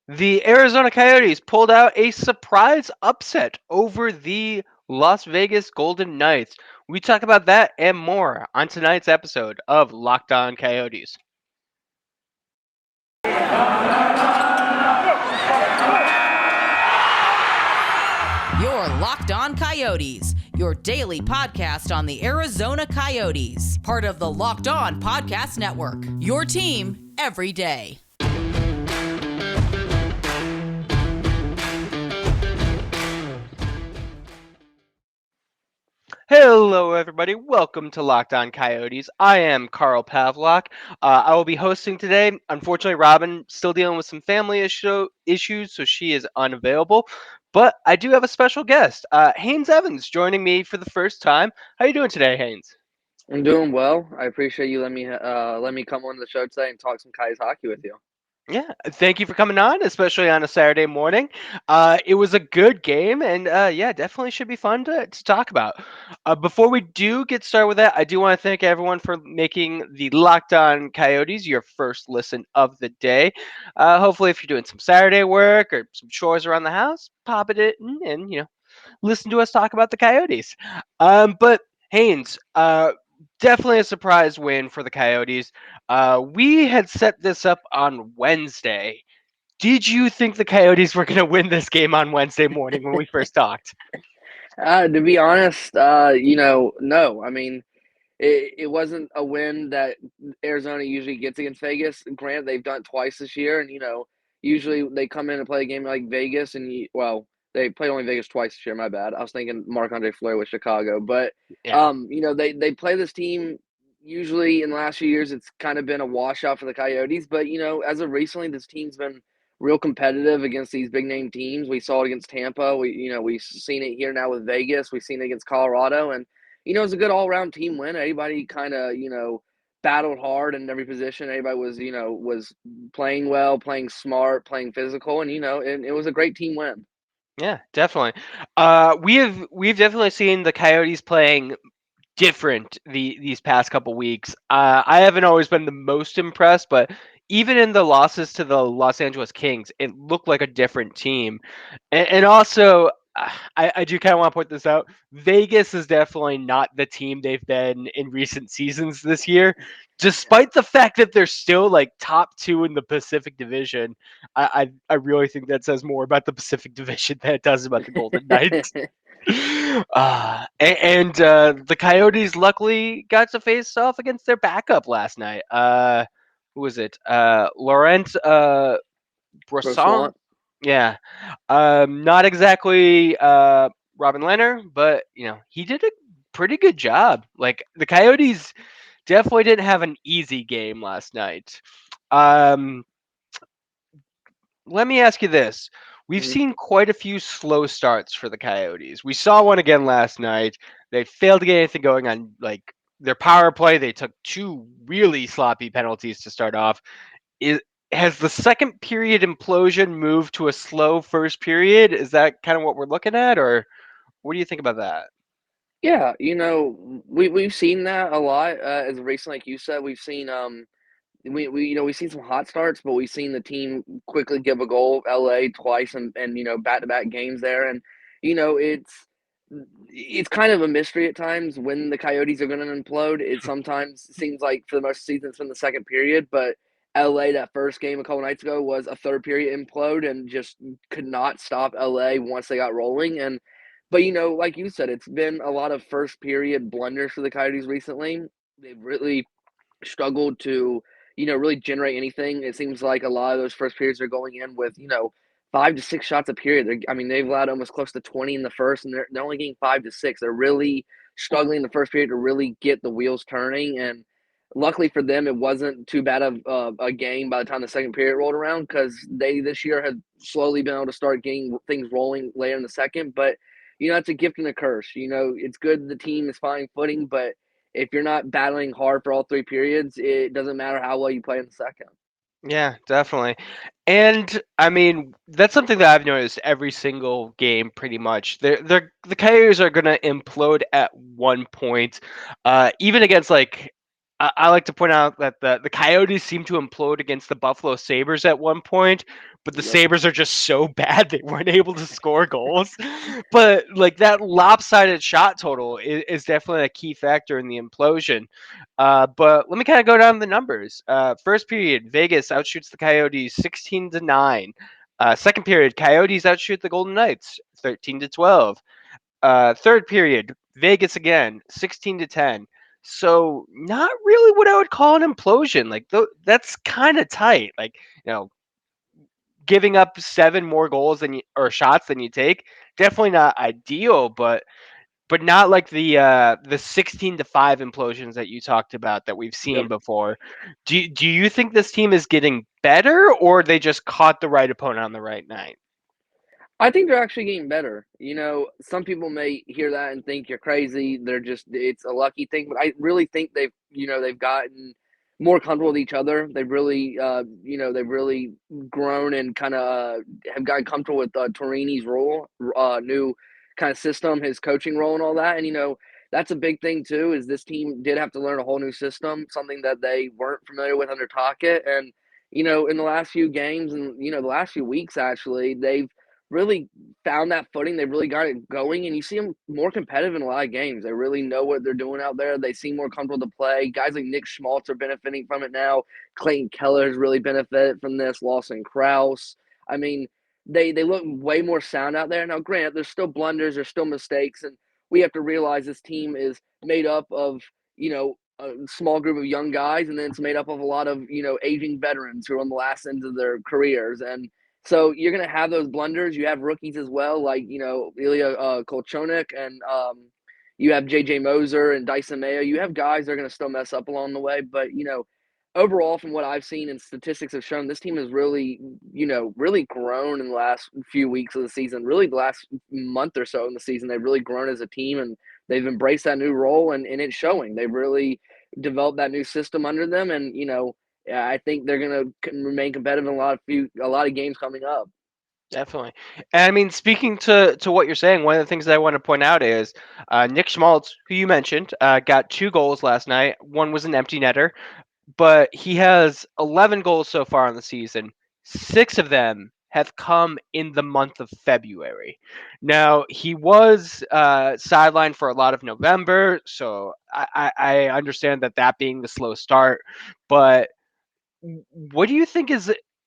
The Arizona Coyotes pulled out a surprise upset over the Las Vegas Golden Knights. We talk about that and more on tonight's episode of Locked On Coyotes. Your Locked On Coyotes, your daily podcast on the Arizona Coyotes, part of the Locked On Podcast Network. Your team every day. Hello, everybody. Welcome to Locked On Coyotes. I am Carl Pavlock. I will be hosting today. Unfortunately, Robin still dealing with some family issues, so she is unavailable. But I do have a special guest, Haynes Evans, joining me for the first time. How are you doing today, Haynes? I'm doing well. I appreciate you letting me come on the show today and talk some Coyotes hockey with you. Yeah, thank you for coming on, especially on a Saturday morning. It was a good game, and yeah, definitely should be fun to talk about. Before we do get started with that, I do want to thank everyone for making the Locked On Coyotes your first listen of the day. Hopefully, if you're doing some Saturday work or some chores around the house, pop it in and listen to us talk about the Coyotes. But Haynes, definitely a surprise win for the Coyotes. We had set this up on Wednesday. Did you think the Coyotes were going to win this game on Wednesday morning when we first talked? To be honest, no. I mean, it wasn't a win that Arizona usually gets against Vegas. Granted, they've done it twice this year, and usually they come in and play a game like Vegas, and they played only Vegas twice this year. My bad. I was thinking Marc-Andre Fleury with Chicago, but Yeah. they play this team. Usually in the last few years, it's kind of been a washout for the Coyotes, but as of recently, this team's been real competitive against these big name teams. We saw it against Tampa. We've seen it here now with Vegas. We've seen it against Colorado, and it's a good all around team win. Everybody kind of battled hard in every position. Everybody was playing well, playing smart, playing physical, and it was a great team win. Yeah, definitely. We've definitely seen the Coyotes playing different these past couple weeks. I haven't always been the most impressed, but even in the losses to the Los Angeles Kings, it looked like a different team. And also, I do kind of want to point this out. Vegas is definitely not the team they've been in recent seasons this year. Despite the fact that they're still like top two in the Pacific Division, I really think that says more about the Pacific Division than it does about the Golden Knights. The Coyotes luckily got to face off against their backup last night. Who was it? Laurent Brosson. Brossoit. Yeah. Not exactly Robin Leonard, but he did a pretty good job. Like the Coyotes definitely didn't have an easy game last night. Um, Let me ask you this. We've Mhm. seen quite a few slow starts for the Coyotes. We saw one again last night. They failed to get anything going on like their power play. They took two really sloppy penalties to start off. Is Has the second period implosion moved to a slow first period? Is that kind of what we're looking at, or what do you think about that? Yeah, we've seen that a lot as recently, like you said. We've seen we've seen some hot starts, but we've seen the team quickly give a goal. LA twice and back to back games there, and you know it's kind of a mystery at times when the Coyotes are going to implode. It sometimes seems like for the most of the season it's been the second period, but LA that first game a couple nights ago was a third period implode and just could not stop LA once they got rolling. And but like you said, it's been a lot of first period blunders for the Coyotes recently. They've really struggled to, really generate anything. It seems like a lot of those first periods are going in with, 5 to 6 shots a period. They've allowed almost close to 20 in the first, and they're only getting 5 to 6. They're really struggling in the first period to really get the wheels turning. And luckily for them, it wasn't too bad of a game by the time the second period rolled around because they this year had slowly been able to start getting things rolling later in the second. But it's a gift and a curse. It's good the team is finding footing, but if you're not battling hard for all three periods, it doesn't matter how well you play in the second. Yeah, definitely. And I mean, that's something that I've noticed every single game pretty much. The Coyotes are gonna implode at one point. Even against like I like to point out that the Coyotes seem to implode against the Buffalo Sabres at one point, but the Yep. Sabres are just so bad they weren't able to score goals. But like that lopsided shot total is definitely a key factor in the implosion. But let me kind of go down the numbers. First period, Vegas outshoots the Coyotes 16-9. Second period, Coyotes outshoot the Golden Knights 13-12. Third period, Vegas again, 16-10. So not really what I would call an implosion. Like that's kind of tight. Like you know, giving up seven more goals than you, or shots than you take, definitely not ideal. But not like the 16-5 implosions that you talked about that we've Yep. seen before. Do you think this team is getting better, or they just caught the right opponent on the right night? I think they're actually getting better. Some people may hear that and think you're crazy. It's a lucky thing, but I really think they've gotten more comfortable with each other. They've really grown and kind of have gotten comfortable with Torini's role, new kind of system, his coaching role, and all that. And that's a big thing too. Is this team did have to learn a whole new system, something that they weren't familiar with under Tocchet, and in the last few games and the last few weeks, actually, they've really found that footing. They've really got it going, and you see them more competitive in a lot of games. They really know what they're doing out there. They seem more comfortable to play. Guys like Nick Schmaltz are benefiting from it now. Clayton Keller has really benefited from this. Lawson Krause. I mean, they look way more sound out there. Now, granted, there's still blunders, there's still mistakes, and we have to realize this team is made up of a small group of young guys, and then it's made up of a lot of aging veterans who are on the last end of their careers. And so you're going to have those blunders. You have rookies as well, like, Ilya Kolchonik, and you have J.J. Moser and Dyson Mayo. You have guys that are going to still mess up along the way. But, overall, from what I've seen and statistics have shown, this team has really, really grown in the last few weeks of the season. Really, the last month or so in the season, they've really grown as a team, and they've embraced that new role, and it's showing. They've really developed that new system under them, and, yeah, I think they're going to remain competitive in a lot of games coming up. Definitely. And I mean, speaking to what you're saying, one of the things that I want to point out is Nick Schmaltz, who you mentioned, got two goals last night. One was an empty netter, but he has 11 goals so far in the season. Six of them have come in the month of February. Now, he was sidelined for a lot of November, so I understand that being the slow start, but what do you think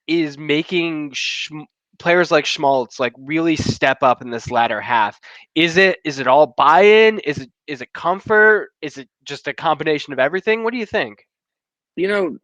is making players like Schmaltz like really step up in this latter half? Is it all buy-in? Is it comfort? Is it just a combination of everything? What do you think?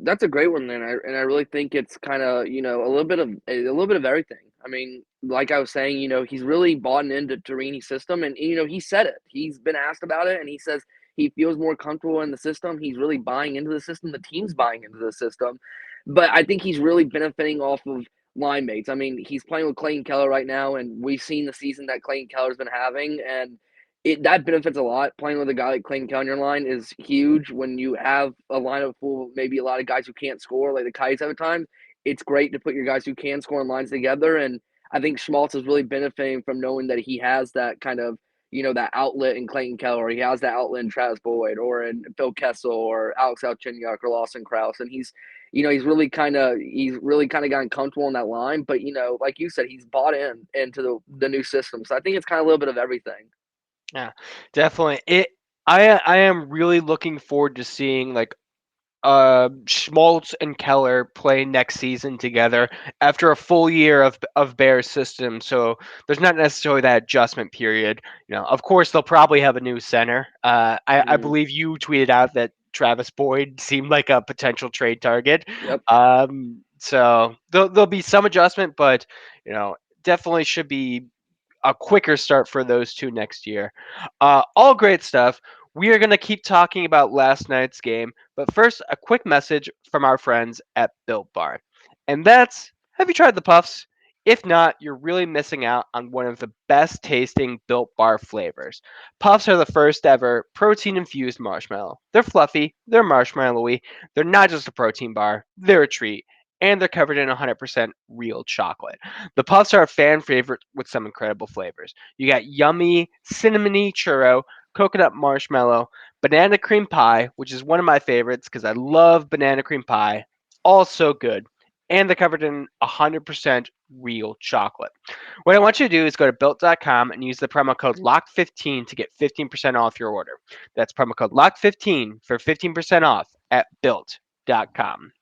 That's a great one, and I really think it's kind of a little bit of everything. I mean, like I was saying, he's really bought into Torini's system, and he said it. He's been asked about it, and he says he feels more comfortable in the system. He's really buying into the system. The team's buying into the system, but I think he's really benefiting off of line mates. I mean, he's playing with Clayton Keller right now, and we've seen the season that Clayton Keller's been having, and that benefits a lot. Playing with a guy like Clayton Keller on your line is huge when you have a lineup full of maybe a lot of guys who can't score, like the Coyotes have at times. It's great to put your guys who can score in lines together, and I think Schmaltz is really benefiting from knowing that he has that kind of that outlet in Clayton Keller, or he has that outlet in Travis Boyd, or in Phil Kessel, or Alex Alchenyuk, or Lawson Krause, and he's really kind of gotten comfortable in that line. But like you said, he's bought into the new system. So I think it's kind of a little bit of everything. Yeah, definitely. I am really looking forward to seeing like Schmaltz and Keller play next season together after a full year of Bears system. So there's not necessarily that adjustment period. Of course they'll probably have a new center. I Mhm. believe you tweeted out that Travis Boyd seemed like a potential trade target. Yep. So there'll be some adjustment, but definitely should be a quicker start for those two next year. All great stuff. We are going to keep talking about last night's game, but first, a quick message from our friends at Built Bar. And that's, have you tried the puffs? If not, you're really missing out on one of the best tasting Built Bar flavors. Puffs are the first ever protein infused marshmallow. They're fluffy, they're marshmallowy, they're not just a protein bar, they're a treat, and they're covered in 100% real chocolate. The puffs are a fan favorite with some incredible flavors. You got yummy cinnamony churro, coconut marshmallow, banana cream pie, which is one of my favorites because I love banana cream pie. Also good. And they're covered in 100% real chocolate. What I want you to do is go to built.com and use the promo code LOCK15 to get 15% off your order. That's promo code LOCK15 for 15% off at built.com.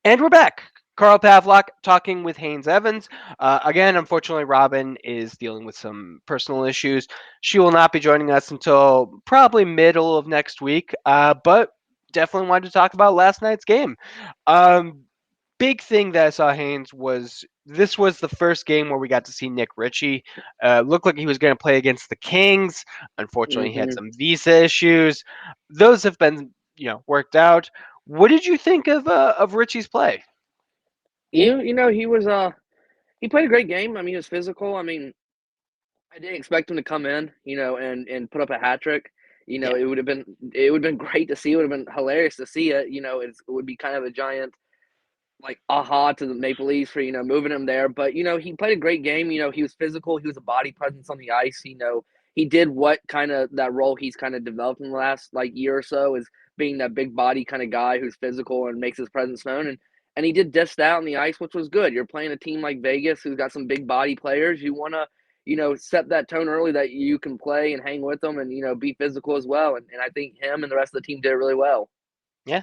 And we're back. Carl Pavlock talking with Haynes Evans. Again, unfortunately, Robin is dealing with some personal issues. She will not be joining us until probably middle of next week, but definitely wanted to talk about last night's game. Um, Big thing that I saw Haynes was this was the first game where we got to see Nick Ritchie. Looked like he was going to play against the Kings. Unfortunately, he had Hmm. some visa issues. Those have been worked out. What did you think of Ritchie's play? You know, he played a great game. I mean, he was physical. I mean, I didn't expect him to come in, and put up a hat trick. Yeah, It would have been great to see. It would have been hilarious to see it. It would be kind of a giant like aha to the Maple Leafs for moving him there. But he played a great game. He was physical. He was a body presence on the ice. He did what kind of that role he's kind of developed in the last like year or so is being that big body kind of guy who's physical and makes his presence known. And he did dish that on the ice, which was good. You're playing a team like Vegas who's got some big body players. You want to set that tone early that you can play and hang with them and be physical as well. And I think him and the rest of the team did it really well. yeah,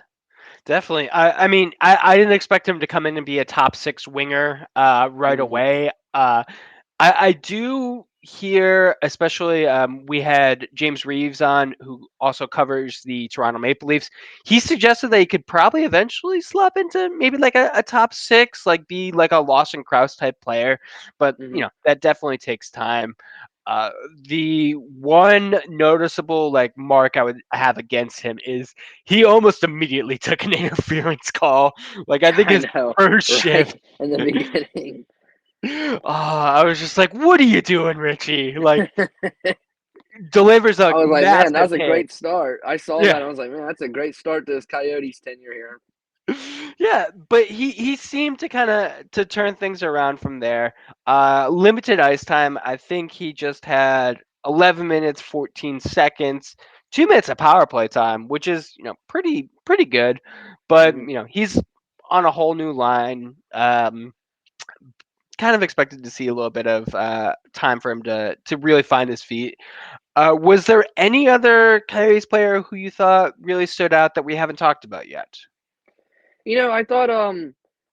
definitely. I mean, I didn't expect him to come in and be a top six winger right Hmm. away. I do hear, especially we had James Reeves on, who also covers the Toronto Maple Leafs. He suggested that he could probably eventually slip into maybe like a top six, like be like a Lawson Krause type player. But Hmm. that definitely takes time. Uh, the one noticeable like mark I would have against him is he almost immediately took an interference call. Like I think I his know, first shift. right in the beginning. I was just like, "What are you doing, Richie?" Like, delivers a I was like, man, that massive was a hit. great start. I saw that. Yeah, And I was like, man, that's a great start to this Coyotes tenure here. yeah, but he seemed to kind of to turn things around from there. Limited ice time. I think he just had 11 minutes 14 seconds, 2 minutes of power play time, which is pretty good. But Hmm. he's on a whole new line. Kind of expected to see a little bit of time for him to really find his feet. Was there any other Coyotes player who you thought really stood out that we haven't talked about yet?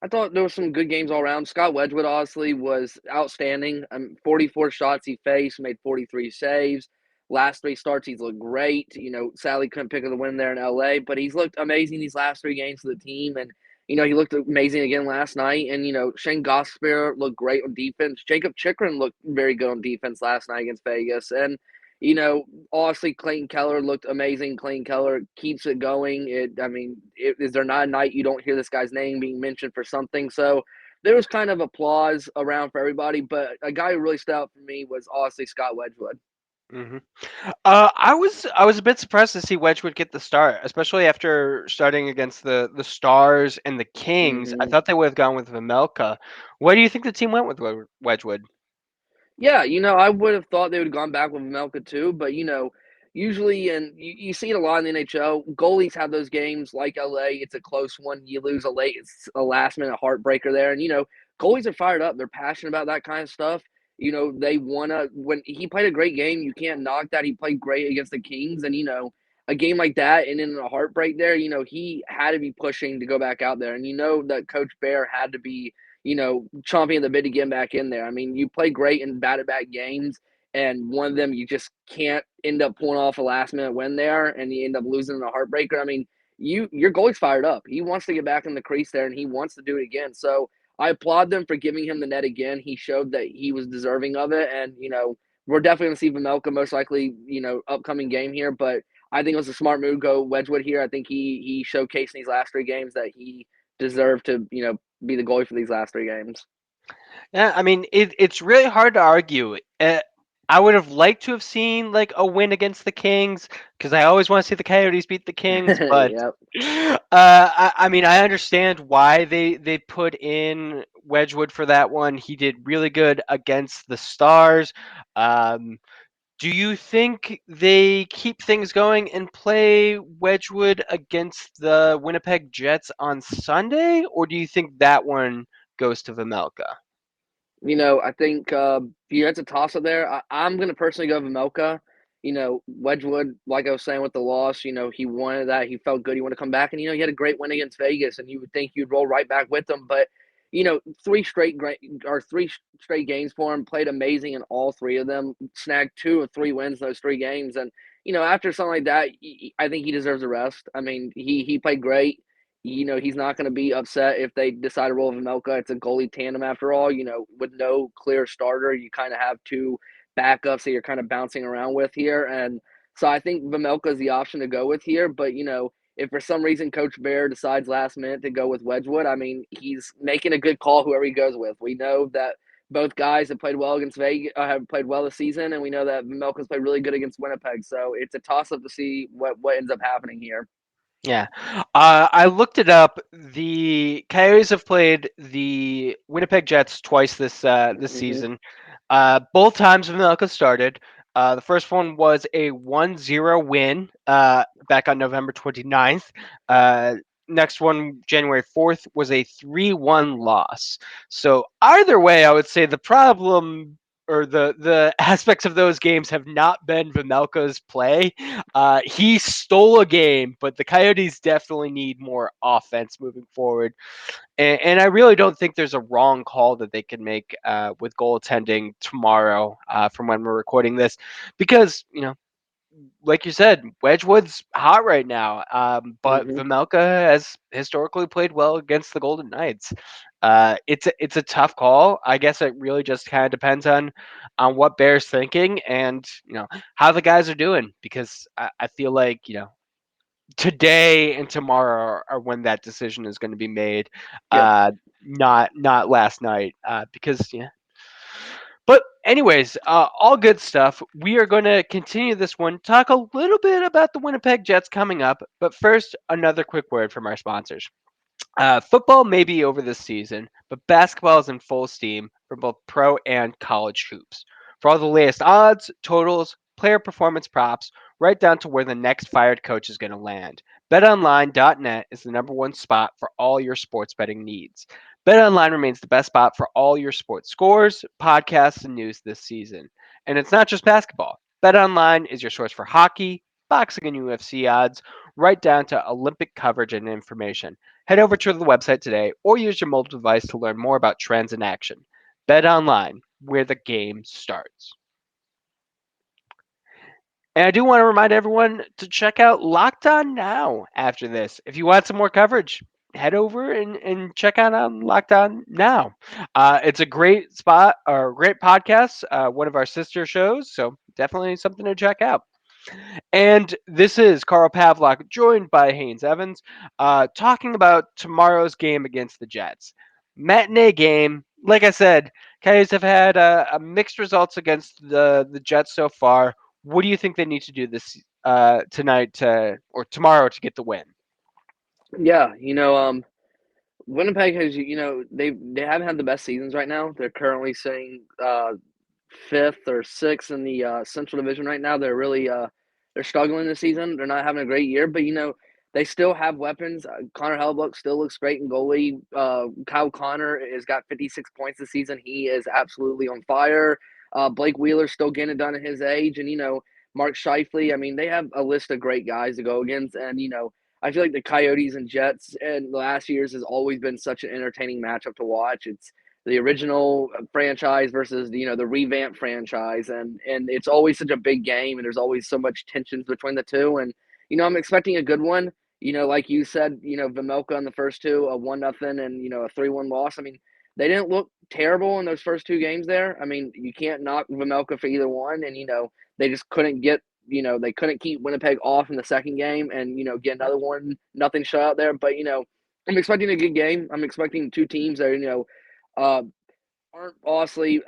I thought there were some good games all around. Scott Wedgewood honestly was outstanding. 44 shots he faced, made 43 saves. Last three starts, he's looked great. Sadly couldn't pick up the win there in LA, but he's looked amazing these last three games for the team. And he looked amazing again last night. And Shane Gosper looked great on defense. Jacob Chikrin looked very good on defense last night against Vegas. And you know, honestly, Clayton Keller looked amazing. Clayton Keller keeps it going. Is there not a night you don't hear this guy's name being mentioned for something? So there was kind of applause around for everybody, but a guy who really stood out for me was honestly Scott Wedgwood. hmm I was a bit surprised to see Wedgewood get the start, especially after starting against the Stars and the Kings. I Hmm. thought they would have gone with Vimelka. Why do you think the team went with Wedgewood? Yeah, I would have thought they would have gone back with Melka too, but usually, and you see it a lot in the NHL. Goalies have those games like LA. It's a close one. You lose it's a last minute heartbreaker there, and goalies are fired up. They're passionate about that kind of stuff. They wanna. When he played a great game, you can't knock that. He played great against the Kings, and a game like that, and in a heartbreak there, he had to be pushing to go back out there, and that Coach Bear had to be chomping at the bit to get back in there. I mean, you play great in back-to-back games, and one of them you just can't end up pulling off a last-minute win there, and you end up losing in a heartbreaker. I mean, your goalie's fired up. He wants to get back in the crease there, and he wants to do it again. So I applaud them for giving him the net again. He showed that he was deserving of it, and we're definitely going to see Vamelka most likely, upcoming game here. But I think it was a smart move to go Wedgwood here. I think he showcased in these last three games that he deserved to be the goalie for these last three games. Yeah, I mean it's really hard to argue. I would have liked to have seen like a win against the Kings because I always want to see the Coyotes beat the Kings. But Yep. I mean I understand why they put in Wedgwood for that one. He did really good against the Stars. Um, Do you think they keep things going and play Wedgewood against the Winnipeg Jets on Sunday, or do you think that one goes to Vemelka? I think it's a toss up there. I'm going to personally go Vimelka. Wedgewood, like I was saying with the loss, he wanted that. He felt good. He wanted to come back. And, he had a great win against Vegas, and you would think you'd roll right back with them. But, three straight games for him, played amazing in all three of them, snagged 2 of 3 wins in those 3 games. And, after something like that, I think he deserves a rest. I mean, he played great. He's not going to be upset if they decide to roll Vimelka. It's a goalie tandem after all. With no clear starter, you kind of have 2 backups that you're kind of bouncing around with here. And so I think Vimelka is the option to go with here. But, if for some reason Coach Bear decides last minute to go with Wedgwood, I mean, he's making a good call whoever he goes with. We know that both guys have played well against Vegas, have played well this season, and we know that Vimelka's played really good against Winnipeg. So it's a toss up to see what ends up happening here. Yeah. I looked it up. The Coyotes have played the Winnipeg Jets twice this Hmm. season. Both times Vanilka started. The first one was a 1-0 win back on November 29th. Uh, Next one, January 4th, was a 3-1 loss. So either way, I would say the problem or the aspects of those games have not been Vimelka's play. He stole a game, but the Coyotes definitely need more offense moving forward. And I really don't think there's a wrong call that they can make with goaltending tomorrow from when we're recording this, because like you said, Wedgwood's hot right now, but Hmm. Vimelka has historically played well against the Golden Knights. It's a tough call. I guess it really just kind of depends on what Bear's thinking and how the guys are doing, because I feel like today and tomorrow are when that decision is going to be made, Yep. not last night, because yeah. But anyways, all good stuff. We are going to continue this one, talk a little bit about the Winnipeg Jets coming up, but first, another quick word from our sponsors. Football may be over this season, but basketball is in full steam for both pro and college hoops. For all the latest odds, totals, player performance props, right down to where the next fired coach is going to land, BetOnline.net is the number one spot for all your sports betting needs. BetOnline remains the best spot for all your sports scores, podcasts, and news this season. And it's not just basketball. BetOnline is your source for hockey, boxing, and UFC odds, right down to Olympic coverage and information. Head over to the website today or use your mobile device to learn more about trends in action. Bet online, where the game starts. And I do want to remind everyone to check out Locked On Now after this. If you want some more coverage, head over and check out on Locked On Now. It's a great spot or great podcast, one of our sister shows, so definitely something to check out. And this is Carl Pavlock, joined by Haynes Evans, talking about tomorrow's game against the Jets. Matinee game. Like I said, Coyotes have had a mixed results against the Jets so far. What do you think they need to do this tonight or tomorrow to get the win? Yeah. Winnipeg has, they haven't had the best seasons right now. They're currently sitting fifth or sixth in the Central Division right now. They're struggling this season. They're not having a great year, but they still have weapons. Connor Hellebuyck still looks great in goalie. Kyle Connor has got 56 points this season. He is absolutely on fire. Blake Wheeler's still getting it done at his age, and Mark Scheifele. I mean, they have a list of great guys to go against, and I feel like the Coyotes and Jets in the last years has always been such an entertaining matchup to watch. It's the original franchise versus the revamped franchise, and it's always such a big game, and there's always so much tensions between the two. And I'm expecting a good one. Like you said, Vimelka in the first two, a 1-0 and a 3-1 loss. I mean, they didn't look terrible in those first 2 games there. I mean, you can't knock Vimelka for either one, and they just couldn't get they couldn't keep Winnipeg off in the second game and get another 1-0 shutout there. But I'm expecting a good game. I'm expecting two teams that uh, aren't honestly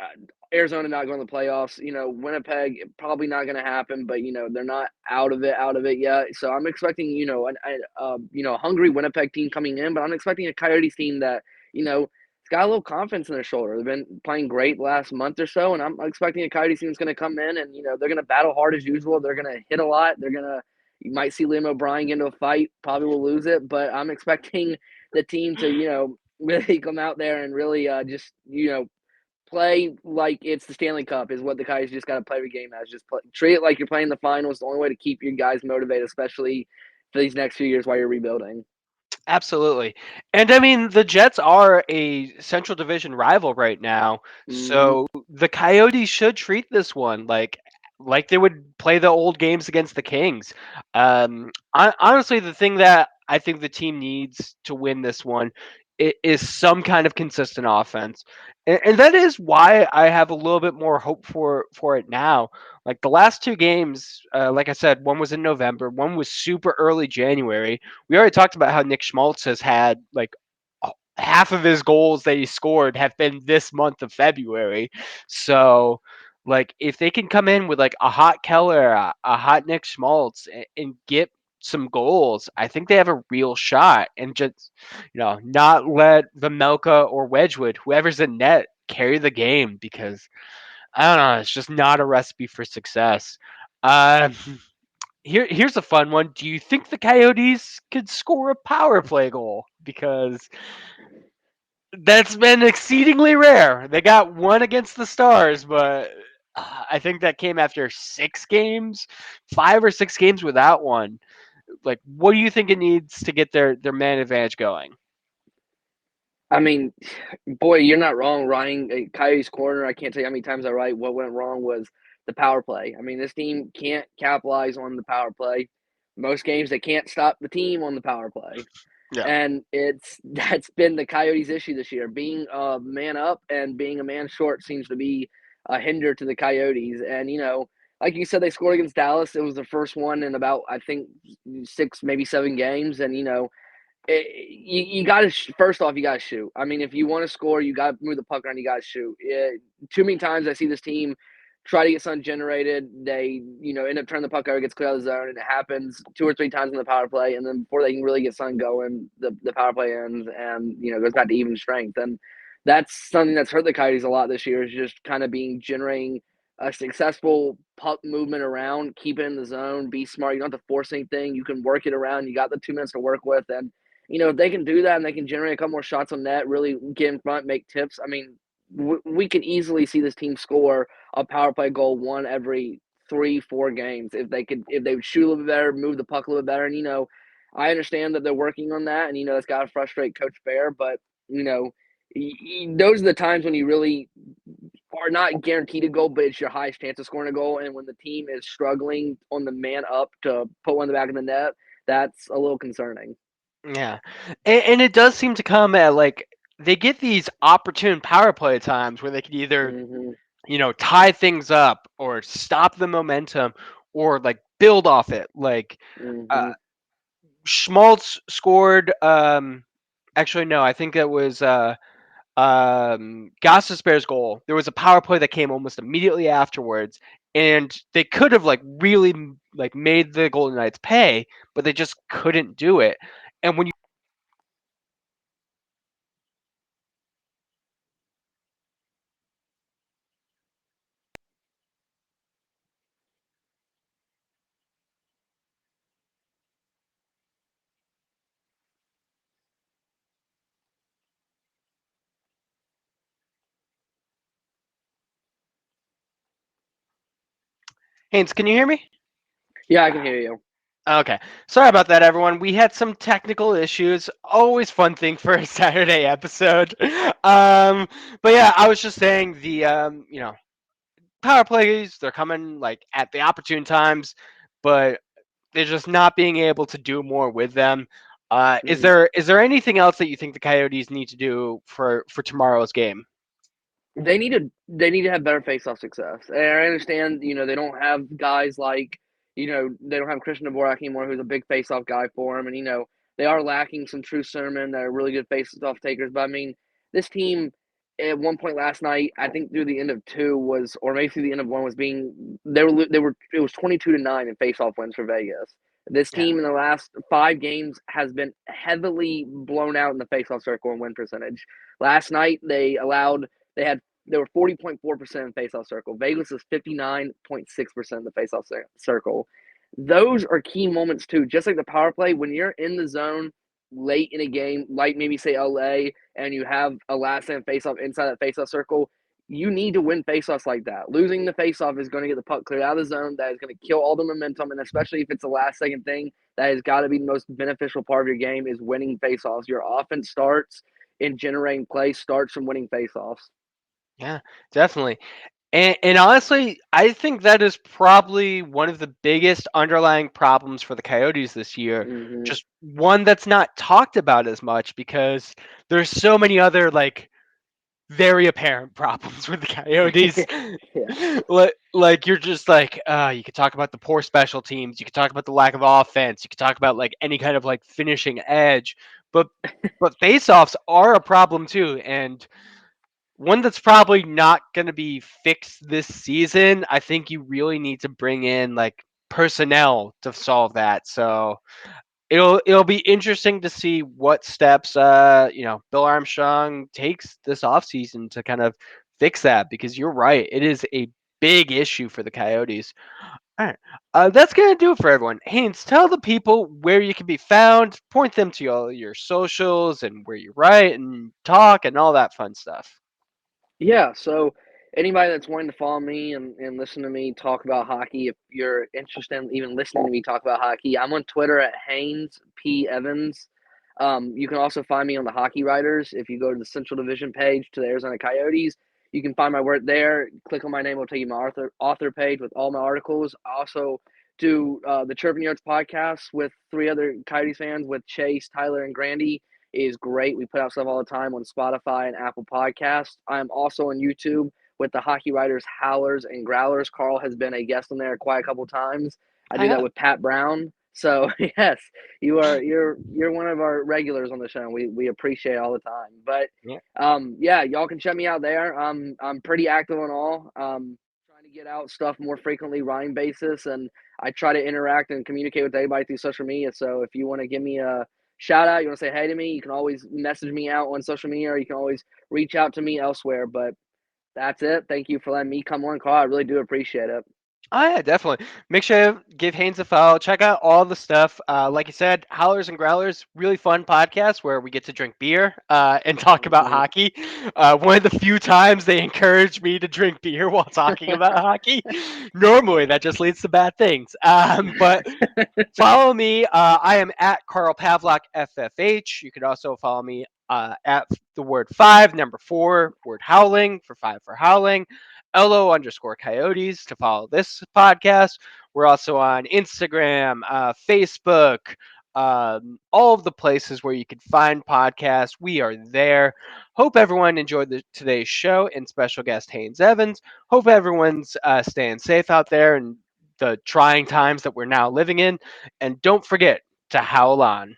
Arizona not going to the playoffs. Winnipeg probably not going to happen, but they're not out of it yet. So I'm expecting a hungry Winnipeg team coming in, but I'm expecting a Coyotes team that it's got a little confidence in their shoulder. They've been playing great the last month or so, and I'm expecting a Coyotes team that's going to come in and they're going to battle hard as usual. They're going to hit a lot. You might see Liam O'Brien get into a fight. Probably will lose it, but I'm expecting the team to really come out there and really just play like it's the Stanley Cup is what the Coyotes just got to play every game as. Just treat it like you're playing the finals. The only way to keep your guys motivated, especially for these next few years while you're rebuilding. Absolutely. And I mean, the Jets are a Central Division rival right now. Mm-hmm. So the Coyotes should treat this one like they would play the old games against the Kings. Honestly, the thing that I think the team needs to win this one is some kind of consistent offense. And that is why I have a little bit more hope for it now. Like the last two games, like I said, one was in November, one was super early January. We already talked about how Nick Schmaltz has had like half of his goals that he scored have been this month of February. So, like, if they can come in with like a hot Keller, a hot Nick Schmaltz, and get some goals, I think they have a real shot. And just not let Vamelka or Wedgewood, whoever's in net, carry the game because I don't know, it's just not a recipe for success. Um, here's a fun one. Do you think the Coyotes could score a power play goal? Because that's been exceedingly rare. They got one against the Stars, but I think that came after 6 games, 5 or 6 games without one. Like, what do you think it needs to get their man advantage going? I mean, boy, you're not wrong. Ryan Coyotes corner. I can't tell you how many times I write. What went wrong was the power play. I mean, this team can't capitalize on the power play. Most games they can't stop the team on the power play. Yeah. And that's been the Coyotes' issue this year. Being a man up and being a man short seems to be a hinder to the Coyotes. And like you said, they scored against Dallas. It was the first one in about I think 6, maybe 7 games. And you got to first off, you got to shoot. I mean, if you want to score, you got to move the puck around. You got to shoot. Too many times I see this team try to get something generated. They end up turning the puck over, gets clear out of the zone, and it happens 2 or 3 times in the power play. And then before they can really get something going, the power play ends and goes back to even strength. And that's something that's hurt the Coyotes a lot this year. Is just kind of generating a successful puck movement around, keep it in the zone, be smart. You don't have to force anything. You can work it around. You got the 2 minutes to work with, and if they can do that and they can generate a couple more shots on net, really get in front, make tips. I mean, we could easily see this team score a power play goal one every 3, 4 games if they would shoot a little bit better, move the puck a little bit better. And I understand that they're working on that, and it's got to frustrate Coach Bear, but those are the times when you really are not guaranteed a goal, but it's your highest chance of scoring a goal. And when the team is struggling on the man up to put one in the back of the net, that's a little concerning. Yeah, and it does seem to come at like they get these opportune power play times where they can either Mm-hmm. tie things up or stop the momentum or like build off it. Like Mm-hmm. uh, Schmaltz scored. Actually, no, I think that was Gostisbehere's goal. There was a power play that came almost immediately afterwards, and they could have like really like made the Golden Knights pay, but they just couldn't do it. And when you Haynes, can you hear me? Yeah, I can hear you. Okay. Sorry about that, everyone. We had some technical issues. Always fun thing for a Saturday episode. Um, but yeah, I was just saying the power plays, they're coming like at the opportune times, but they're just not being able to do more with them. Is Mhm. there anything else that you think the Coyotes need to do for tomorrow's game? They need to have better face-off success. And I understand, they don't have guys like, they don't have Christian Dvorak anymore, who's a big face-off guy for them, and they are lacking some true centermen that are really good face-off takers. But I mean, this team at one point last night, I think through the end of two or maybe through the end of one was being they were it was 22-9 in face-off wins for Vegas. This Yeah. team in the last 5 games has been heavily blown out in the faceoff circle and win percentage. Last night they had they were 40.4% in faceoff circle. Vegas is 59.6% in the faceoff circle. Those are key moments too. Just like the power play, when you're in the zone late in a game, like maybe say LA, and you have a last stand faceoff inside that faceoff circle, you need to win faceoffs like that. Losing the faceoff is going to get the puck cleared out of the zone. That is going to kill all the momentum, and especially if it's a last second thing, that has got to be the most beneficial part of your game is winning faceoffs. Your offense starts in generating play starts from winning faceoffs. Yeah, definitely. And honestly, I think that is probably one of the biggest underlying problems for the Coyotes this year. Mm-hmm. Just one that's not talked about as much because there's so many other like very apparent problems with the Coyotes. Yeah. Like you're just like you could talk about the poor special teams, you could talk about the lack of offense, you could talk about like any kind of like finishing edge, but faceoffs are a problem too, and one that's probably not going to be fixed this season. I think you really need to bring in like personnel to solve that. So it'll be interesting to see what steps Bill Armstrong takes this offseason to kind of fix that, because you're right, it is a big issue for the Coyotes. All right. That's going to do it for everyone. Haynes, tell the people where you can be found, point them to all your socials and where you write and talk and all that fun stuff. Yeah, so anybody that's wanting to follow me and listen to me talk about hockey, if you're interested in even listening to me talk about hockey, I'm on Twitter at Haynes P. Evans. You can also find me on the Hockey Writers. If you go to the Central Division page to the Arizona Coyotes, you can find my work there. Click on my name, it'll take you to my author page with all my articles. I also do the Chirping Yards podcast with 3 other Coyotes fans with Chase, Tyler, and Grandy is great. We put out stuff all the time on Spotify and Apple Podcasts. I'm also on YouTube with the Hockey Writers Howlers and Growlers. Carl has been a guest on there quite a couple times. I I do that have. with Pat Brown. So yes, you're one of our regulars on the show. We appreciate it all the time. But Yeah. yeah, y'all can check me out there. I'm pretty active on all. Trying to get out stuff more frequently, rhyme basis, and I try to interact and communicate with everybody through social media. So if you want to give me a shout out, you want to say hey to me, you can always message me out on social media, or you can always reach out to me elsewhere. But that's it. Thank you for letting me come on, Carl. I really do appreciate it. Oh yeah, definitely. Make sure you give Haynes a follow. Check out all the stuff. Like you said, Howlers and Growlers, really fun podcast where we get to drink beer and talk about Mm-hmm. hockey. One of the few times they encourage me to drink beer while talking about hockey. Normally, that just leads to bad things. But follow me. I am at Carl Pavlock FFH. You can also follow me at the word 5, number 4, word howling for 5 for howling. LO_Coyotes to follow this podcast. We're also on Instagram, Facebook, all of the places where you can find podcasts. We are there. Hope everyone enjoyed today's show and special guest Haynes Evans. Hope everyone's staying safe out there and the trying times that we're now living in. And don't forget to howl on.